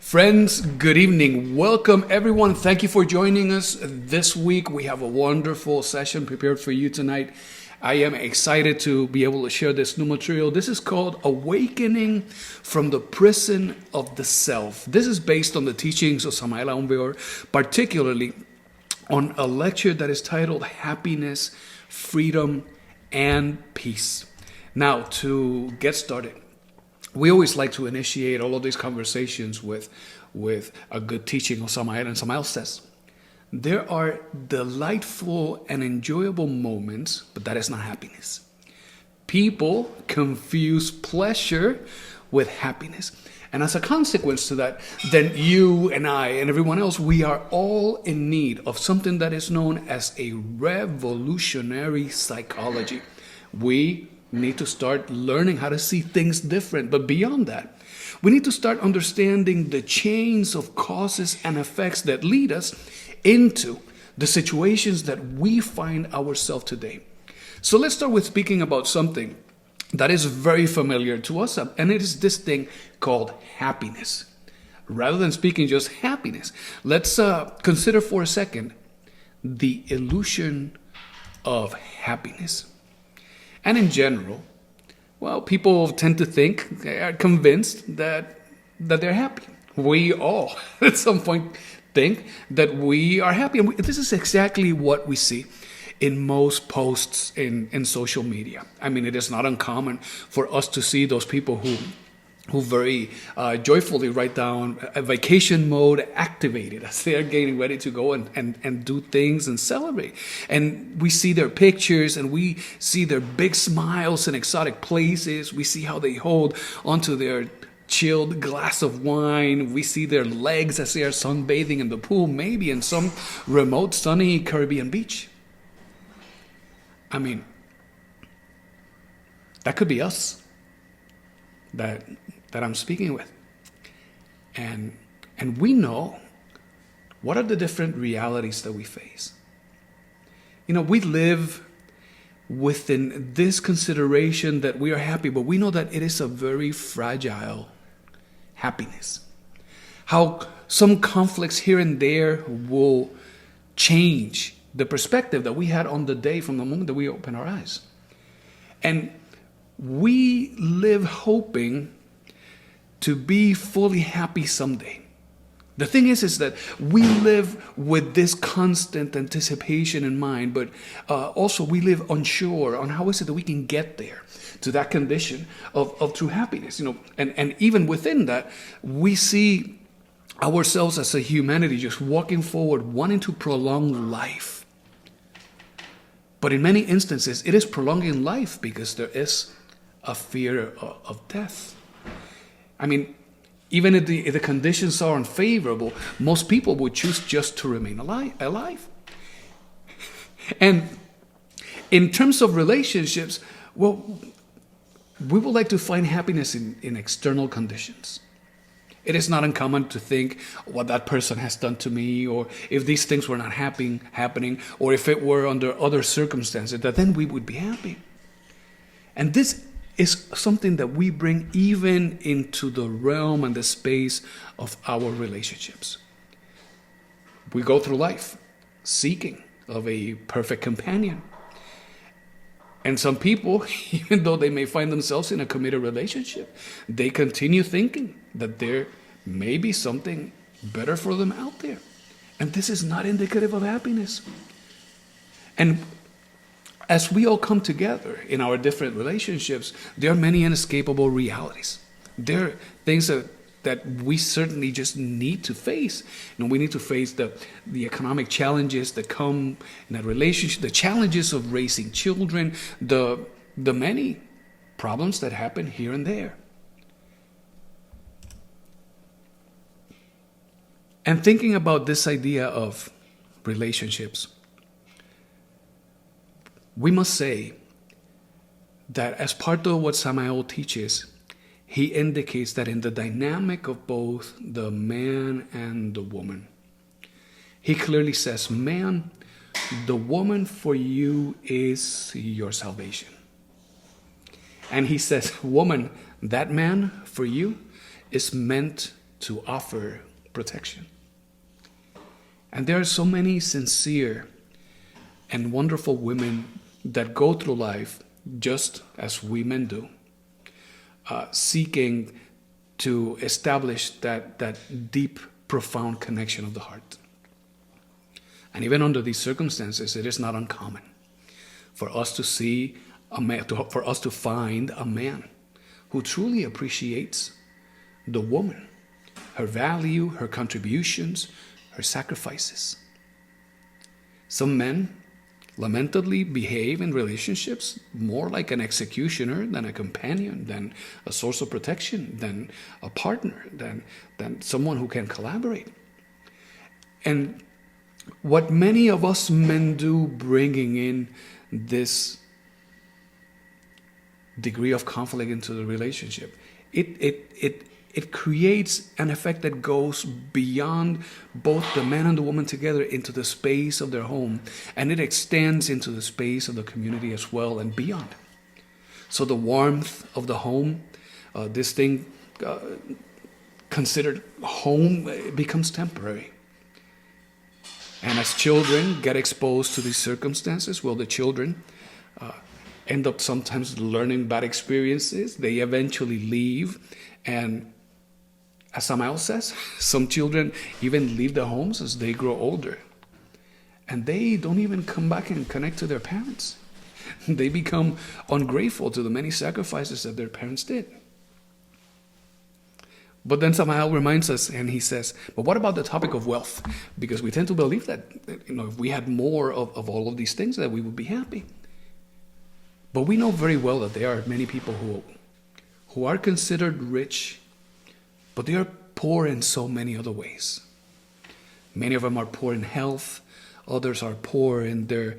Friends, good evening. Welcome, everyone. Thank you for joining us this week. We have a wonderful session prepared for you tonight. I am excited to be able to share this new material. This is called Awakening from the Prison of the Self. This is based on the teachings of Samael Aun Weor, particularly on a lecture that is titled Happiness, Freedom, and Peace. Now, to get started, we always like to initiate all of these conversations with a good teaching of Samael. And Samael says, there are delightful and enjoyable moments, but that is not happiness. People confuse pleasure with happiness. And as a consequence to that, then you and I and everyone else, we are all in need of something that is known as a revolutionary psychology. We need to start learning how to see things different. But beyond that, we need to start understanding the chains of causes and effects that lead us into the situations that we find ourselves today. So let's start with speaking about something that is very familiar to us, and it is this thing called happiness. Rather than speaking just happiness, let's consider for a second the illusion of happiness. And in general, well, people tend to think, they are convinced that they're happy. We all, at some point, think that we are happy. And this is exactly what we see in most posts in social media. I mean, it is not uncommon for us to see those people who very joyfully write down a vacation mode activated as they are getting ready to go and do things and celebrate. And we see their pictures and we see their big smiles in exotic places. We see how they hold onto their chilled glass of wine. We see their legs as they are sunbathing in the pool, maybe in some remote sunny Caribbean beach. I mean, that could be us that I'm speaking with. And we know what are the different realities that we face. You know, we live within this consideration that we are happy, but we know that it is a very fragile happiness. How some conflicts here and there will change the perspective that we had on the day from the moment that we open our eyes. And we live hoping to be fully happy someday. The thing is that we live with this constant anticipation in mind, but also we live unsure on how is it that we can get there to that condition of true happiness. You know, and even within that, we see ourselves as a humanity just walking forward, wanting to prolong life. But in many instances, it is prolonging life because there is a fear of death. I mean, even if the conditions are unfavorable, most people would choose just to remain alive. And in terms of relationships, well, we would like to find happiness in external conditions. It is not uncommon to think what that person has done to me, or if these things were not happening, or if it were under other circumstances, that then we would be happy. And this is something that we bring even into the realm and the space of our relationships. We go through life seeking of a perfect companion. And some people, even though they may find themselves in a committed relationship, they continue thinking that there may be something better for them out there. And this is not indicative of happiness. And as we all come together in our different relationships, there are many inescapable realities. There are things that we certainly just need to face. You know, we need to face the economic challenges that come in that relationship, the challenges of raising children, the many problems that happen here and there. And thinking about this idea of relationships, we must say that as part of what Samael teaches, he indicates that in the dynamic of both the man and the woman, he clearly says, man, the woman for you is your salvation. And he says, woman, that man for you is meant to offer protection. And there are so many sincere and wonderful women that go through life just as we men do, seeking to establish that deep, profound connection of the heart. And even under these circumstances, it is not uncommon for us to see a man, for us to find a man who truly appreciates the woman, her value, her contributions, her sacrifices. Some men lamentably behave in relationships more like an executioner than a companion, than a source of protection, than a partner, than someone who can collaborate. And what many of us men do, bringing in this degree of conflict into the relationship, it creates an effect that goes beyond both the man and the woman together into the space of their home, and it extends into the space of the community as well and beyond. So the warmth of the home, this thing considered home, becomes temporary. And as children get exposed to these circumstances, well, the children end up sometimes learning bad experiences. They eventually leave. And as Samael says, some children even leave their homes as they grow older. And they don't even come back and connect to their parents. They become ungrateful to the many sacrifices that their parents did. But then Samael reminds us, and he says, but what about the topic of wealth? Because we tend to believe that, if we had more of all of these things, that we would be happy. But we know very well that there are many people who are considered rich, but they are poor in so many other ways. Many of them are poor in health. Others are poor in their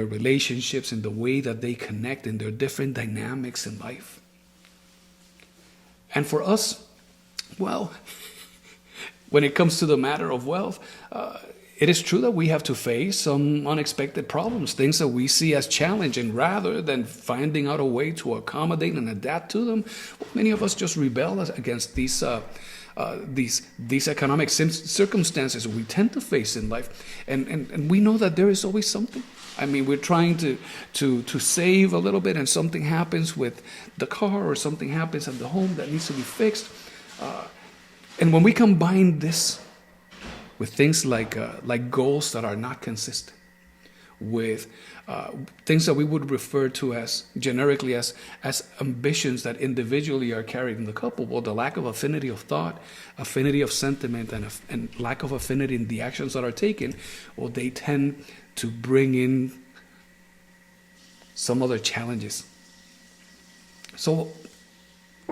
relationships, in the way that they connect, in their different dynamics in life. And for us, well, when it comes to the matter of wealth, it is true that we have to face some unexpected problems, things that we see as challenging. Rather than finding out a way to accommodate and adapt to them, many of us just rebel against these economic circumstances we tend to face in life. And we know that there is always something. I mean, we're trying to save a little bit, and something happens with the car, or something happens at the home that needs to be fixed. And when we combine this with things like goals that are not consistent, with things that we would refer to as generically as ambitions that individually are carried in the couple, well, the lack of affinity of thought, affinity of sentiment, and lack of affinity in the actions that are taken, well, they tend to bring in some other challenges. So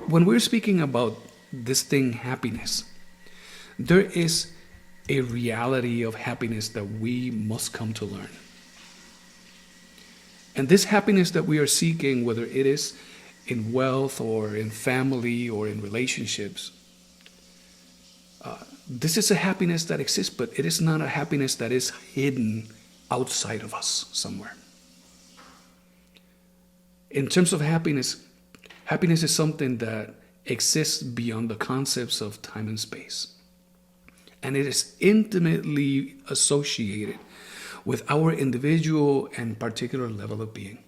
when we're speaking about this thing, happiness, there is a reality of happiness that we must come to learn. And this happiness that we are seeking, whether it is in wealth or in family or in relationships, this is a happiness that exists, but it is not a happiness that is hidden outside of us somewhere. In terms of happiness, happiness is something that exists beyond the concepts of time and space. And it is intimately associated with our individual and particular level of being.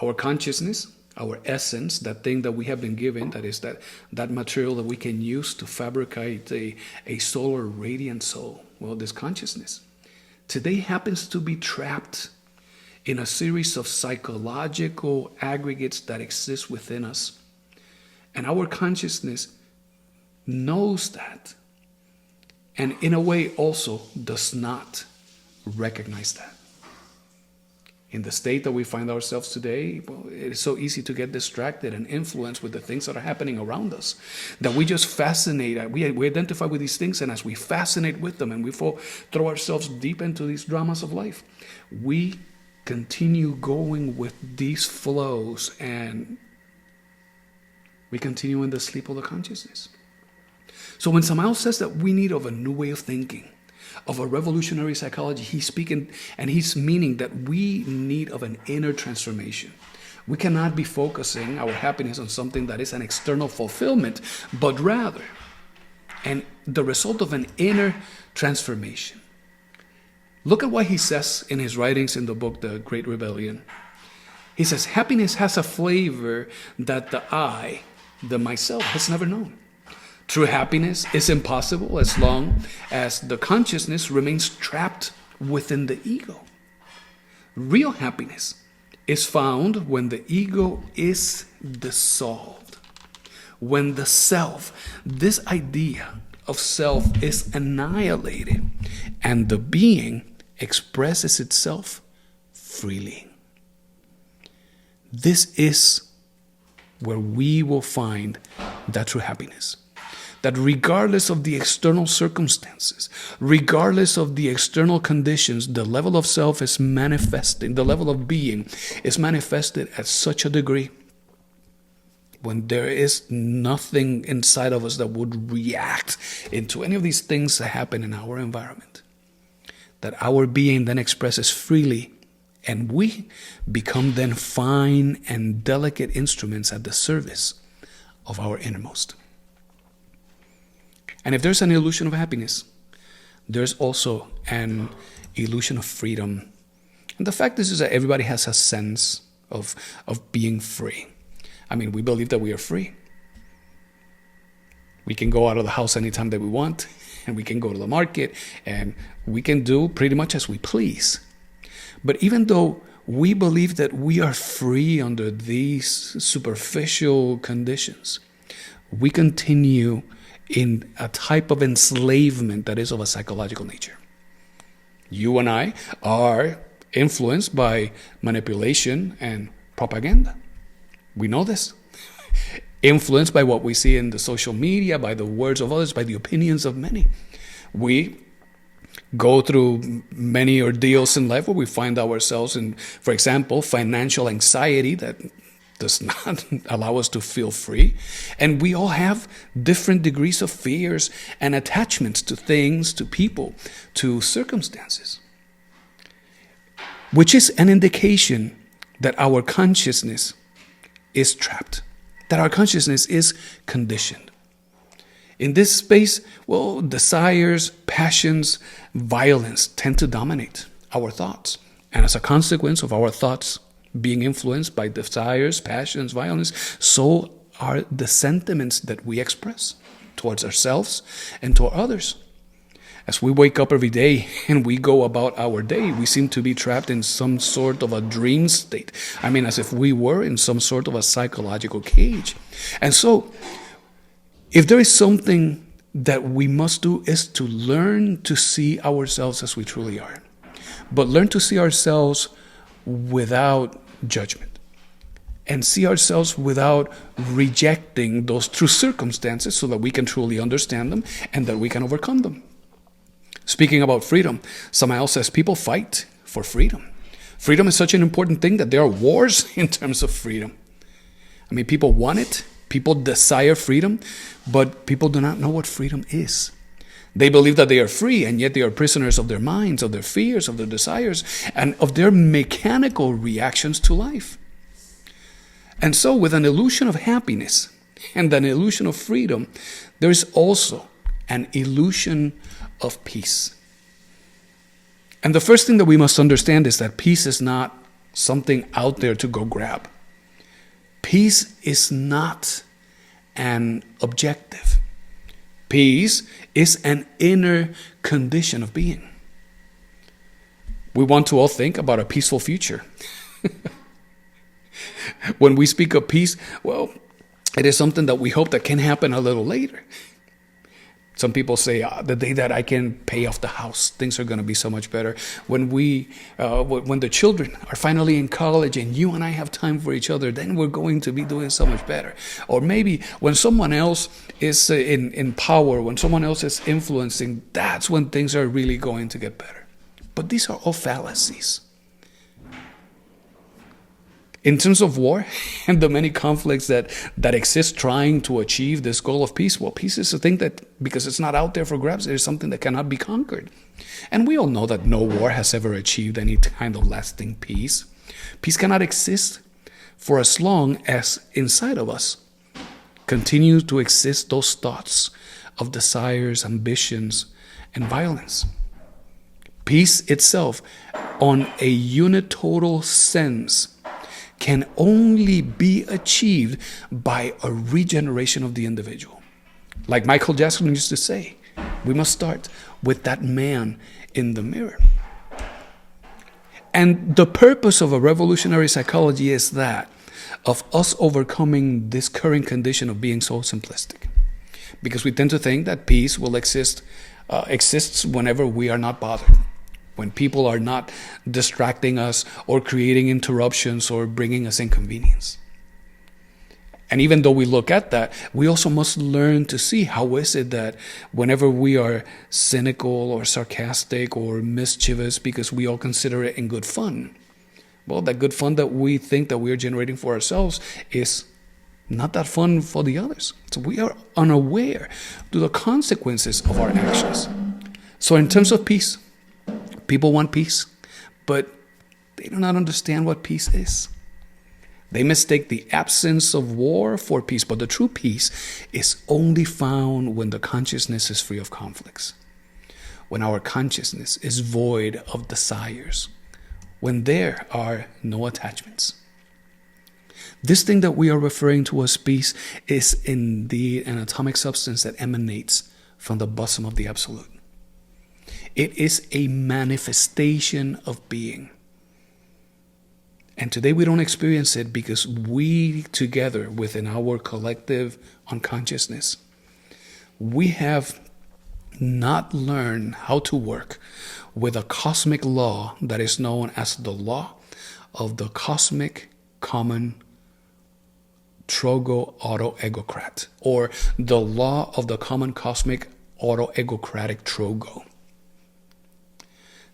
Our consciousness, our essence, that thing that we have been given, that is that material that we can use to fabricate a solar radiant soul. Well, this consciousness today happens to be trapped in a series of psychological aggregates that exist within us. And our consciousness knows that, and in a way also does not recognize that. In the state that we find ourselves today, well, it is so easy to get distracted and influenced with the things that are happening around us, that we just fascinate. We identify with these things, and as we fascinate with them and we throw ourselves deep into these dramas of life, we continue going with these flows, and we continue in the sleep of the consciousness. So when Samael says that we need of a new way of thinking, of a revolutionary psychology, he's speaking and he's meaning that we need of an inner transformation. We cannot be focusing our happiness on something that is an external fulfillment, but rather and the result of an inner transformation. Look at what he says in his writings in the book, The Great Rebellion. He says, happiness has a flavor that the I, the myself, has never known. True happiness is impossible as long as the consciousness remains trapped within the ego. Real happiness is found when the ego is dissolved. When the self, this idea of self, is annihilated and the being expresses itself freely. This is where we will find that true happiness. That regardless of the external circumstances, regardless of the external conditions, the level of self is manifesting, the level of being is manifested at such a degree when there is nothing inside of us that would react into any of these things that happen in our environment. That our being then expresses freely, and we become then fine and delicate instruments at the service of our innermost. And if there's an illusion of happiness, there's also an illusion of freedom. And the fact is that everybody has a sense of being free. I mean, we believe that we are free. We can go out of the house anytime that we want, and we can go to the market, and we can do pretty much as we please. But even though we believe that we are free under these superficial conditions, we continue in a type of enslavement that is of a psychological nature. You and I are influenced by manipulation and propaganda. We know this. Influenced by what we see in the social media, by the words of others, by the opinions of many. We go through many ordeals in life where we find ourselves in, for example, financial anxiety that does not allow us to feel free. And we all have different degrees of fears and attachments to things, to people, to circumstances, which is an indication that our consciousness is trapped, that our consciousness is conditioned. In this space, well, desires, passions, violence tend to dominate our thoughts. And as a consequence of our thoughts being influenced by desires, passions, violence, so are the sentiments that we express towards ourselves and to others. As we wake up every day and we go about our day, we seem to be trapped in some sort of a dream state. I mean, as if we were in some sort of a psychological cage. And so, if there is something that we must do, is to learn to see ourselves as we truly are. But learn to see ourselves without judgment. And see ourselves without rejecting those true circumstances so that we can truly understand them and that we can overcome them. Speaking about freedom, Samael says people fight for freedom. Freedom is such an important thing that there are wars in terms of freedom. I mean, people want it. People desire freedom, but people do not know what freedom is. They believe that they are free, and yet they are prisoners of their minds, of their fears, of their desires, and of their mechanical reactions to life. And so, with an illusion of happiness and an illusion of freedom, there is also an illusion of peace. And the first thing that we must understand is that peace is not something out there to go grab. Peace is not an objective. Peace is an inner condition of being. We want to all think about a peaceful future. When we speak of peace, well, it is something that we hope that can happen a little later. Some people say, the day that I can pay off the house, things are going to be so much better. When the children are finally in college and you and I have time for each other, then we're going to be doing so much better. Or maybe when someone else is in power, when someone else is influencing, that's when things are really going to get better. But these are all fallacies. In terms of war and the many conflicts that exist trying to achieve this goal of peace, well, peace is a thing that, because it's not out there for grabs, it is something that cannot be conquered. And we all know that no war has ever achieved any kind of lasting peace. Peace cannot exist for as long as inside of us continue to exist those thoughts of desires, ambitions, and violence. Peace itself, on a unitotal sense, can only be achieved by a regeneration of the individual. Like Michael Jackson used to say, we must start with that man in the mirror. And the purpose of a revolutionary psychology is that of us overcoming this current condition of being so simplistic. Because we tend to think that peace will exists whenever we are not bothered, when people are not distracting us or creating interruptions or bringing us inconvenience. And even though we look at that, we also must learn to see how is it that whenever we are cynical or sarcastic or mischievous because we all consider it in good fun, well, that good fun that we think that we are generating for ourselves is not that fun for the others. So we are unaware to the consequences of our actions. So in terms of peace, people want peace, but they do not understand what peace is. They mistake the absence of war for peace, but the true peace is only found when the consciousness is free of conflicts, when our consciousness is void of desires, when there are no attachments. This thing that we are referring to as peace is indeed an atomic substance that emanates from the bosom of the Absolute. It is a manifestation of being. And today we don't experience it because we together within our collective unconsciousness, we have not learned how to work with a cosmic law that is known as the law of the cosmic common trogo auto-egocrat, or the law of the common cosmic auto-egocratic trogo.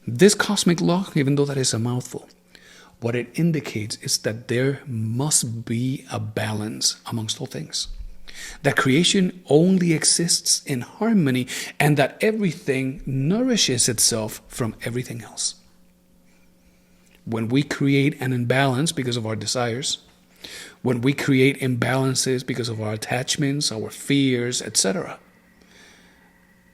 This cosmic law, even though that is a mouthful, what it indicates is that there must be a balance amongst all things. That creation only exists in harmony and that everything nourishes itself from everything else. When we create an imbalance because of our desires, when we create imbalances because of our attachments, our fears, etc.,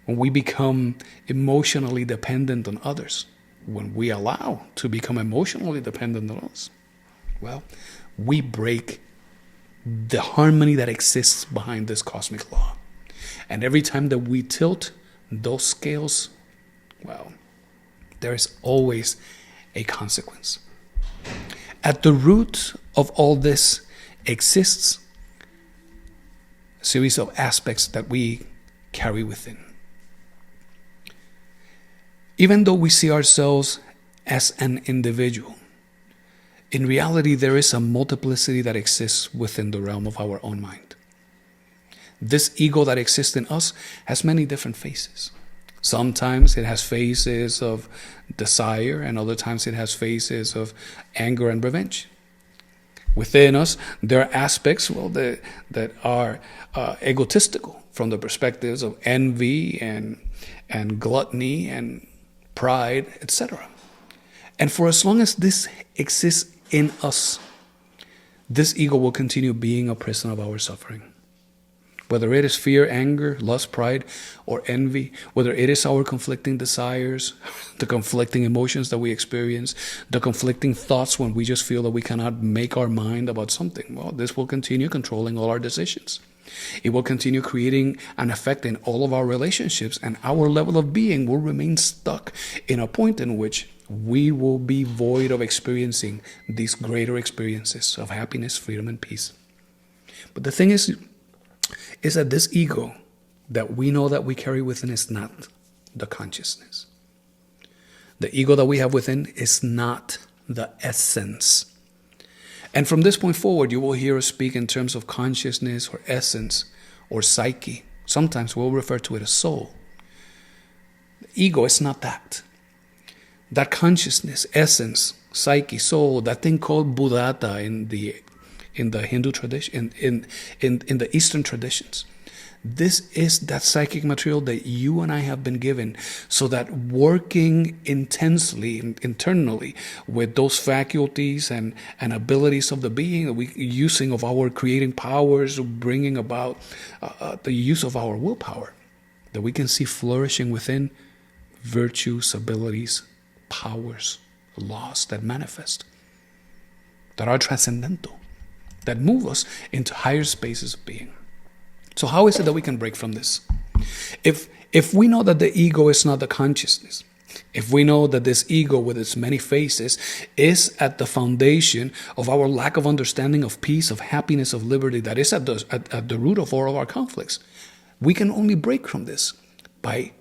when we become emotionally dependent on others, when we allow to become emotionally dependent on us, well, we break the harmony that exists behind this cosmic law. And every time that we tilt those scales, well, there is always a consequence. At the root of all this exists a series of aspects that we carry within. Even though we see ourselves as an individual, in reality there is a multiplicity that exists within the realm of our own mind. This ego that exists in us has many different faces. Sometimes it has faces of desire, and other times it has faces of anger and revenge. Within us, there are aspects, that are egotistical from the perspectives of envy and gluttony and pride, etc. And for as long as this exists in us, this ego will continue being a prison of our suffering. Whether it is fear, anger, lust, pride, or envy, whether it is our conflicting desires, the conflicting emotions that we experience, the conflicting thoughts when we just feel that we cannot make our mind about something, well, this will continue controlling all our decisions. It will continue creating an effect in all of our relationships, and our level of being will remain stuck in a point in which we will be void of experiencing these greater experiences of happiness, freedom, and peace. But the thing is that this ego that we know that we carry within is not the consciousness. The ego that we have within is not the essence. And from this point forward, you will hear us speak in terms of consciousness or essence or psyche. Sometimes we'll refer to it as soul. The ego is not that. That consciousness, essence, psyche, soul, that thing called Buddhata in the Hindu tradition, in the Eastern traditions. This is that psychic material that you and I have been given, so that working intensely, internally, with those faculties and abilities of the being, using of our creating powers, bringing about the use of our willpower, that we can see flourishing within virtues, abilities, powers, laws that manifest, that are transcendental, that move us into higher spaces of being. So how is it that we can break from this? If we know that the ego is not the consciousness, if we know that this ego with its many faces is at the foundation of our lack of understanding of peace, of happiness, of liberty, that is at the root of all of our conflicts, we can only break from this by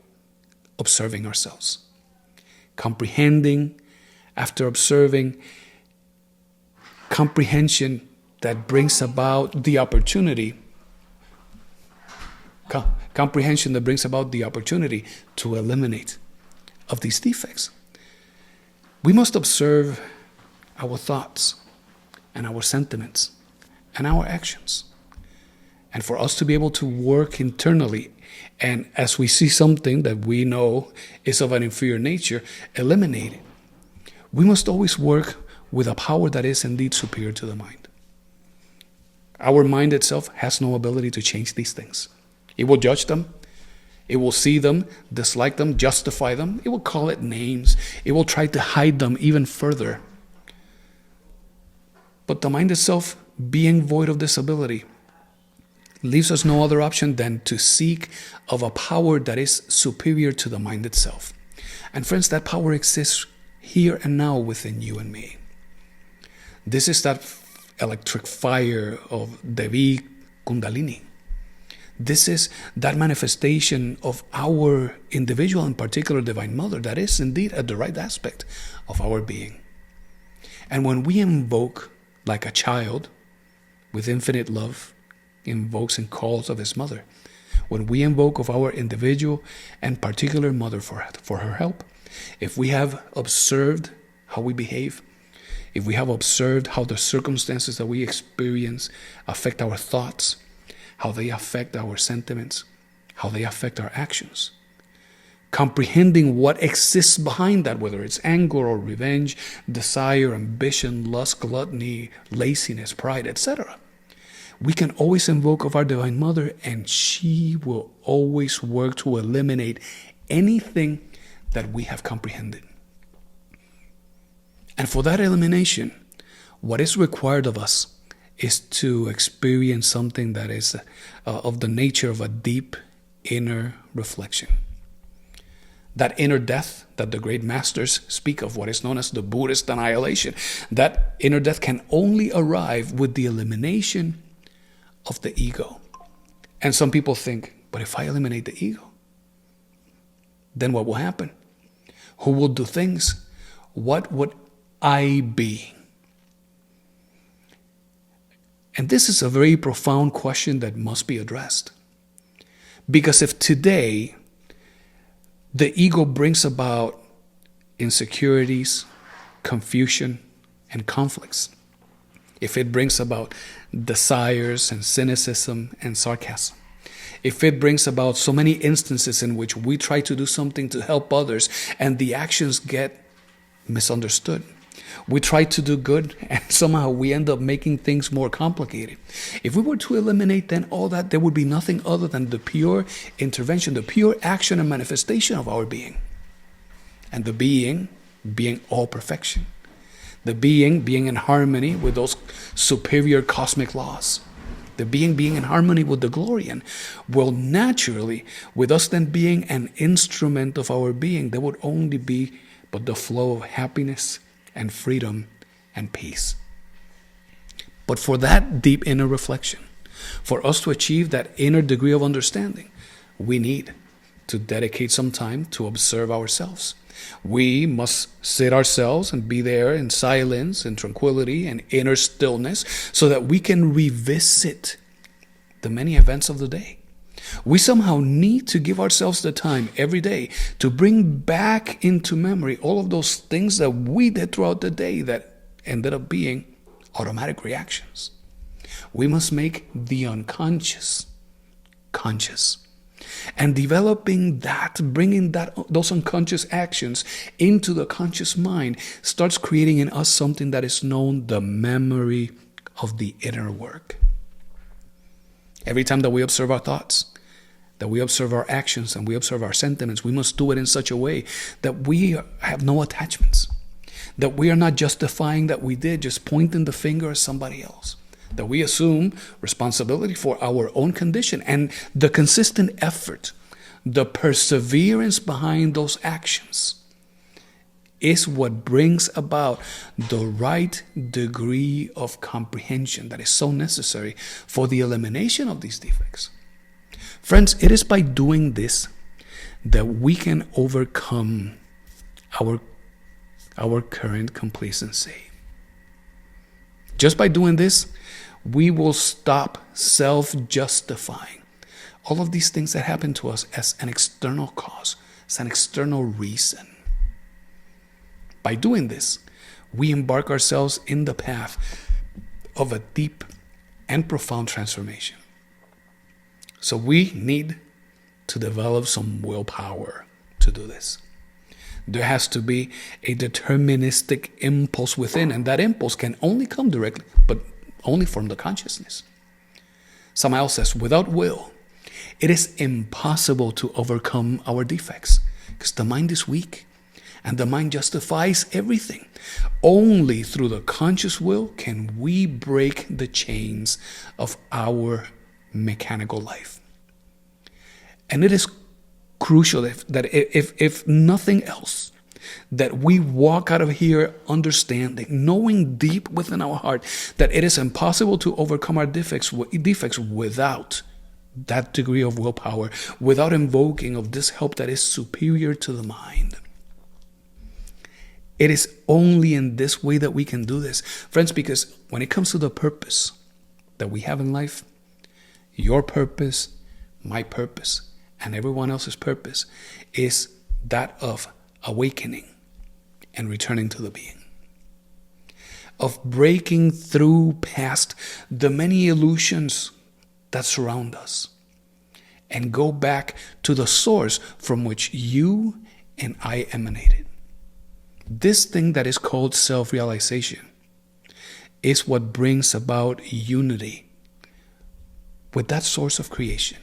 observing ourselves. Comprehending, after observing, comprehension that brings about the opportunity, comprehension that brings about the opportunity to eliminate of these defects. We must observe our thoughts and our sentiments and our actions. And for us to be able to work internally, and as we see something that we know is of an inferior nature, eliminate it. We must always work with a power that is indeed superior to the mind. Our mind itself has no ability to change these things. It will judge them. It will see them, dislike them, justify them. It will call it names. It will try to hide them even further. But the mind itself, being void of this ability, leaves us no other option than to seek of a power that is superior to the mind itself. And friends, that power exists here and now within you and me. This is that electric fire of Devi Kundalini. This is that manifestation of our individual and particular Divine Mother that is indeed at the right aspect of our being. And when we invoke like a child with infinite love, invokes and calls of his mother, when we invoke of our individual and particular mother for her help, if we have observed how we behave, if we have observed how the circumstances that we experience affect our thoughts, how they affect our sentiments, how they affect our actions, comprehending what exists behind that, whether it's anger or revenge, desire, ambition, lust, gluttony, laziness, pride, etc., we can always invoke of our Divine Mother, and she will always work to eliminate anything that we have comprehended. And for that elimination, what is required of us is to experience something that is of the nature of a deep inner reflection. That inner death that the great masters speak of, what is known as the Buddhist annihilation, that inner death can only arrive with the elimination of the ego. And some people think, but if I eliminate the ego, then what will happen? Who will do things? What would I be? And this is a very profound question that must be addressed. Because if today the ego brings about insecurities, confusion, and conflicts, if it brings about desires and cynicism and sarcasm, if it brings about so many instances in which we try to do something to help others and the actions get misunderstood, we try to do good and somehow we end up making things more complicated. If we were to eliminate then all that, there would be nothing other than the pure intervention, the pure action and manifestation of our being. And the being all perfection. The being in harmony with those superior cosmic laws. The being in harmony with the Glorian will naturally, with us then being an instrument of our being, there would only be but the flow of happiness and freedom and peace. But for that deep inner reflection, for us to achieve that inner degree of understanding, we need to dedicate some time to observe ourselves. We must sit ourselves and be there in silence and tranquility and inner stillness so that we can revisit the many events of the day. We somehow need to give ourselves the time every day to bring back into memory all of those things that we did throughout the day that ended up being automatic reactions. We must make the unconscious conscious. And developing that, bringing those unconscious actions into the conscious mind starts creating in us something that is known the memory of the inner work. Every time that we observe our thoughts, that we observe our actions and we observe our sentiments, we must do it in such a way that we have no attachments, that we are not justifying that we did, just pointing the finger at somebody else, that we assume responsibility for our own condition and the consistent effort, the perseverance behind those actions is what brings about the right degree of comprehension that is so necessary for the elimination of these defects. Friends, it is by doing this that we can overcome our current complacency. Just by doing this, we will stop self-justifying all of these things that happen to us as an external cause, as an external reason. By doing this, we embark ourselves in the path of a deep and profound transformation. So we need to develop some willpower to do this. There has to be a deterministic impulse within, and that impulse can only come directly, but only from the consciousness. Samael says, without will, it is impossible to overcome our defects because the mind is weak and the mind justifies everything. Only through the conscious will can we break the chains of our mechanical life. And it is crucial that if nothing else, that we walk out of here understanding, knowing deep within our heart that it is impossible to overcome our defects without that degree of willpower, without invoking of this help that is superior to the mind. It is only in this way that we can do this. Friends, because when it comes to the purpose that we have in life, your purpose, my purpose, and everyone else's purpose is that of awakening and returning to the being, of breaking through past the many illusions that surround us and go back to the source from which you and I emanated. This thing that is called self-realization is what brings about unity with that source of creation.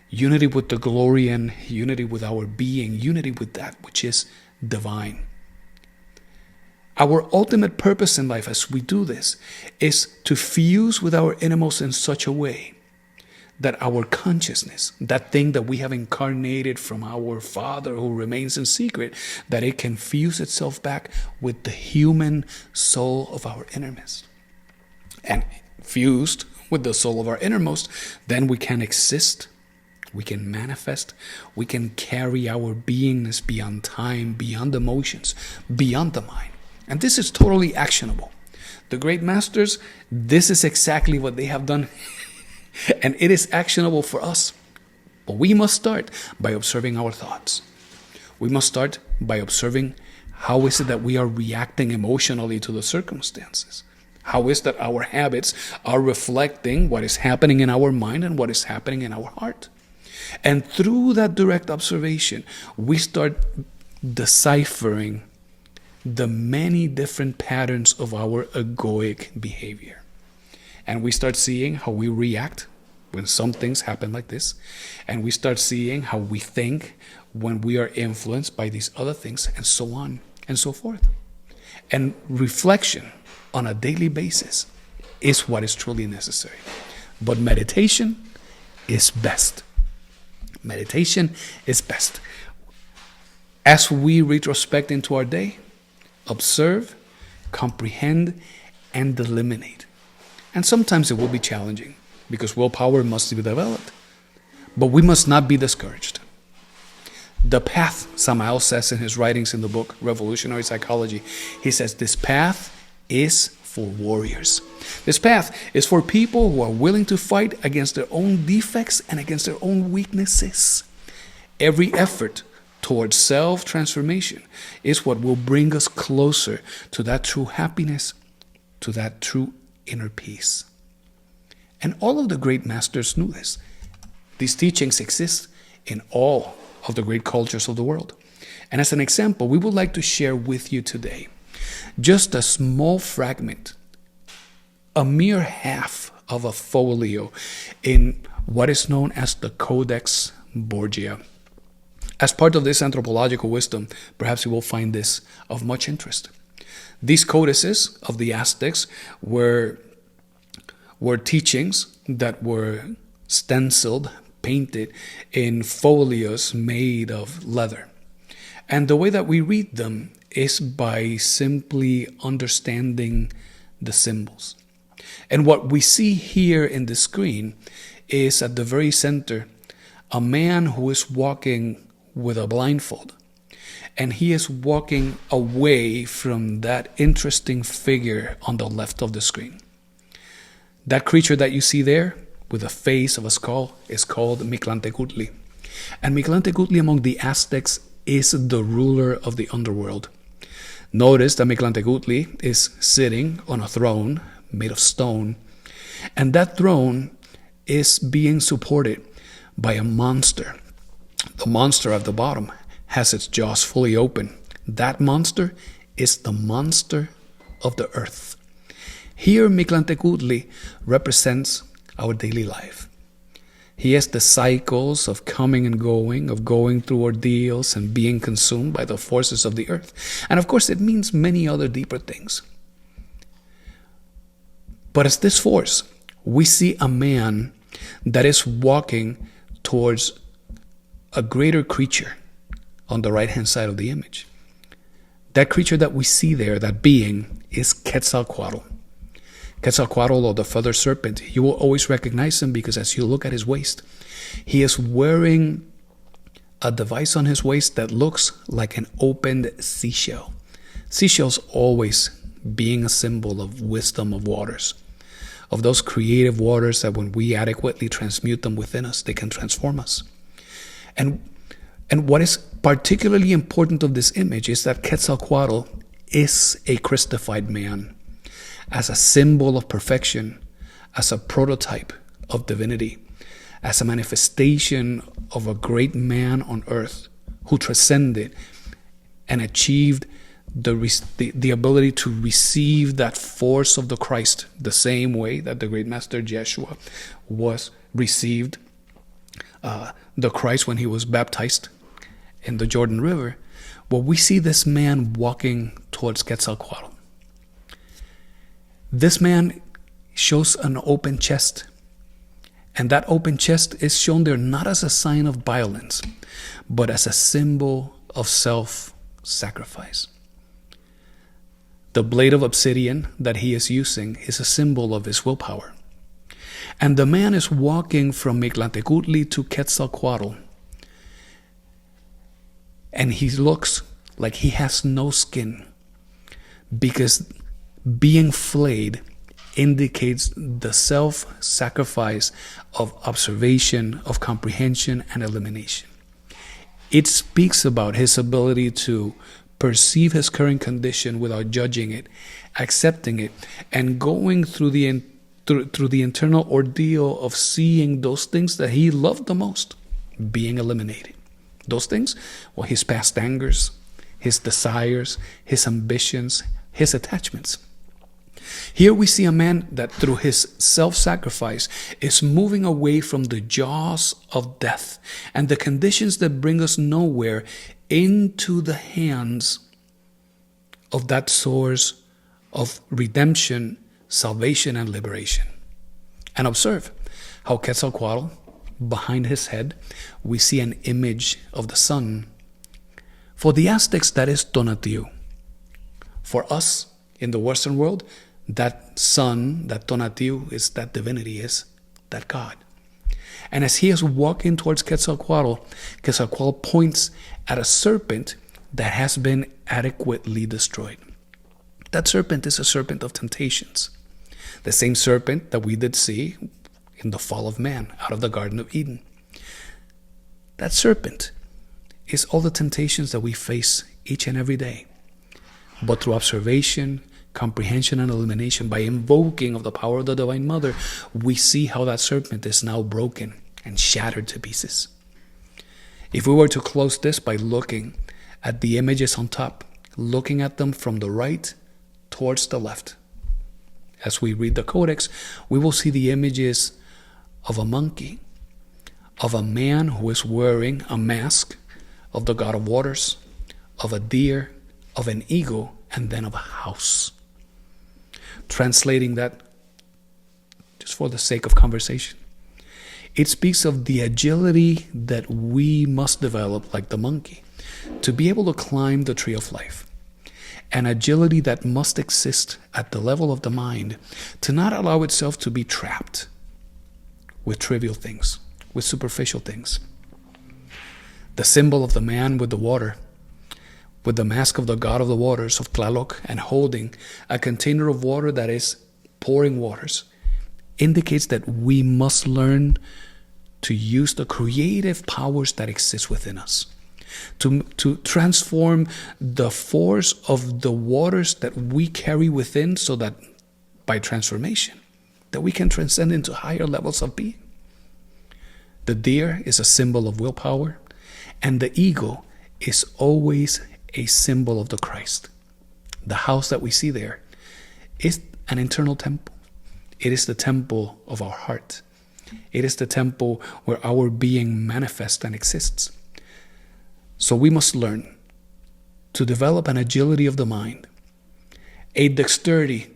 Unity with the glory and unity with our being, unity with that which is divine. Our ultimate purpose in life as we do this is to fuse with our innermost in such a way that our consciousness, that thing that we have incarnated from our Father who remains in secret, that it can fuse itself back with the human soul of our innermost. And fused with the soul of our innermost, then we can exist, we can manifest, we can carry our beingness beyond time, beyond emotions, beyond the mind. And this is totally actionable. The great masters, this is exactly what they have done. And it is actionable for us. But we must start by observing our thoughts. We must start by observing how is it that we are reacting emotionally to the circumstances. How is that our habits are reflecting what is happening in our mind and what is happening in our heart. And through that direct observation, we start deciphering the many different patterns of our egoic behavior. And we start seeing how we react when some things happen like this. And we start seeing how we think when we are influenced by these other things, and so on and so forth. And reflection on a daily basis is what is truly necessary. But meditation is best. Meditation is best. As we retrospect into our day, observe, comprehend, and eliminate. And sometimes it will be challenging because willpower must be developed. But we must not be discouraged. The path, Samael says in his writings in the book, Revolutionary Psychology, he says this path is for warriors. This path is for people who are willing to fight against their own defects and against their own weaknesses. Every effort towards self-transformation is what will bring us closer to that true happiness, to that true inner peace. And all of the great masters knew this. These teachings exist in all of the great cultures of the world. And as an example, we would like to share with you today just a small fragment, a mere half of a folio in what is known as the Codex Borgia. As part of this anthropological wisdom, perhaps you will find this of much interest. These codices of the Aztecs were teachings that were stenciled, painted in folios made of leather. And the way that we read them is by simply understanding the symbols. And what we see here in the screen is at the very center a man who is walking with a blindfold. And he is walking away from that interesting figure on the left of the screen. That creature that you see there with the face of a skull is called Mictlantecutli. And Mictlantecutli among the Aztecs is the ruler of the underworld. Notice that Mictlantecutli is sitting on a throne made of stone, and that throne is being supported by a monster. The monster at the bottom has its jaws fully open. That monster is the monster of the earth. Here, Mictlantecutli represents our daily life. He has the cycles of coming and going, of going through ordeals and being consumed by the forces of the earth. And of course, it means many other deeper things. But as this force, we see a man that is walking towards a greater creature on the right-hand side of the image. That creature that we see there, that being, is Quetzalcoatl. Quetzalcoatl, or the feather serpent, you will always recognize him because as you look at his waist, he is wearing a device on his waist that looks like an opened seashell. Seashells always being a symbol of wisdom of waters, of those creative waters that when we adequately transmute them within us, they can transform us. And what is particularly important of this image is that Quetzalcoatl is a Christified man, as a symbol of perfection, as a prototype of divinity, as a manifestation of a great man on earth who transcended and achieved the ability to receive that force of the Christ the same way that the great master Yeshua was received the Christ when he was baptized in the Jordan River. Well, we see this man walking towards Quetzalcoatl. This man shows an open chest. And that open chest is shown there not as a sign of violence, but as a symbol of self-sacrifice. The blade of obsidian that he is using is a symbol of his willpower. And the man is walking from Mictlantecutli to Quetzalcoatl. And he looks like he has no skin, because being flayed indicates the self-sacrifice of observation, of comprehension, and elimination. It speaks about his ability to perceive his current condition without judging it, accepting it, and going through the internal ordeal of seeing those things that he loved the most being eliminated. Those things, well, his past angers, his desires, his ambitions, his attachments. Here we see a man that through his self-sacrifice is moving away from the jaws of death and the conditions that bring us nowhere into the hands of that source of redemption, salvation, and liberation. And observe how Quetzalcoatl, behind his head, we see an image of the sun. For the Aztecs, that is Tonatiuh. For us, in the Western world, that sun, that Tonatiuh, is that divinity, is that God. And as he is walking towards Quetzalcoatl, Quetzalcoatl points at a serpent that has been adequately destroyed. That serpent is a serpent of temptations. The same serpent that we did see in the fall of man out of the Garden of Eden. That serpent is all the temptations that we face each and every day. But through observation, comprehension, and elimination, by invoking of the power of the Divine Mother, we see how that serpent is now broken and shattered to pieces. If we were to close this by looking at the images on top, looking at them from the right towards the left, as we read the Codex, we will see the images of a monkey, of a man who is wearing a mask, of the god of waters, of a deer, of an eagle, and then of a house. Translating that, just for the sake of conversation, it speaks of the agility that we must develop, like the monkey, to be able to climb the tree of life. An agility that must exist at the level of the mind to not allow itself to be trapped with trivial things, with superficial things. The symbol of the man with the water, with the mask of the god of the waters, of Tlaloc, and holding a container of water that is pouring waters, indicates that we must learn to use the creative powers that exist within us, to transform the force of the waters that we carry within, so that by transformation, that we can transcend into higher levels of being. The deer is a symbol of willpower, and the eagle is always a symbol of the Christ. The house that we see there is an internal temple. It is the temple of our heart. It is the temple where our being manifests and exists. So we must learn to develop an agility of the mind, a dexterity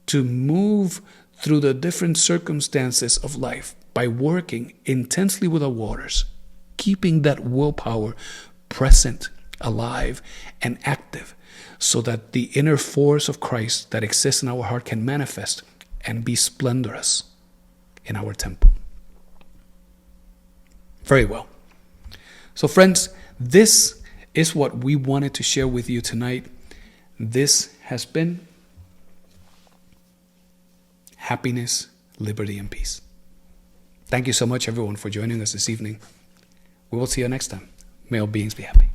to move through the different circumstances of life by working intensely with the waters, keeping that willpower present, alive, and active, so that the inner force of Christ that exists in our heart can manifest and be splendorous in our temple. Very well. So friends, this is what we wanted to share with you tonight. This has been happiness, liberty, and peace. Thank you so much, everyone, for joining us this evening. We will see you next time. May all beings be happy.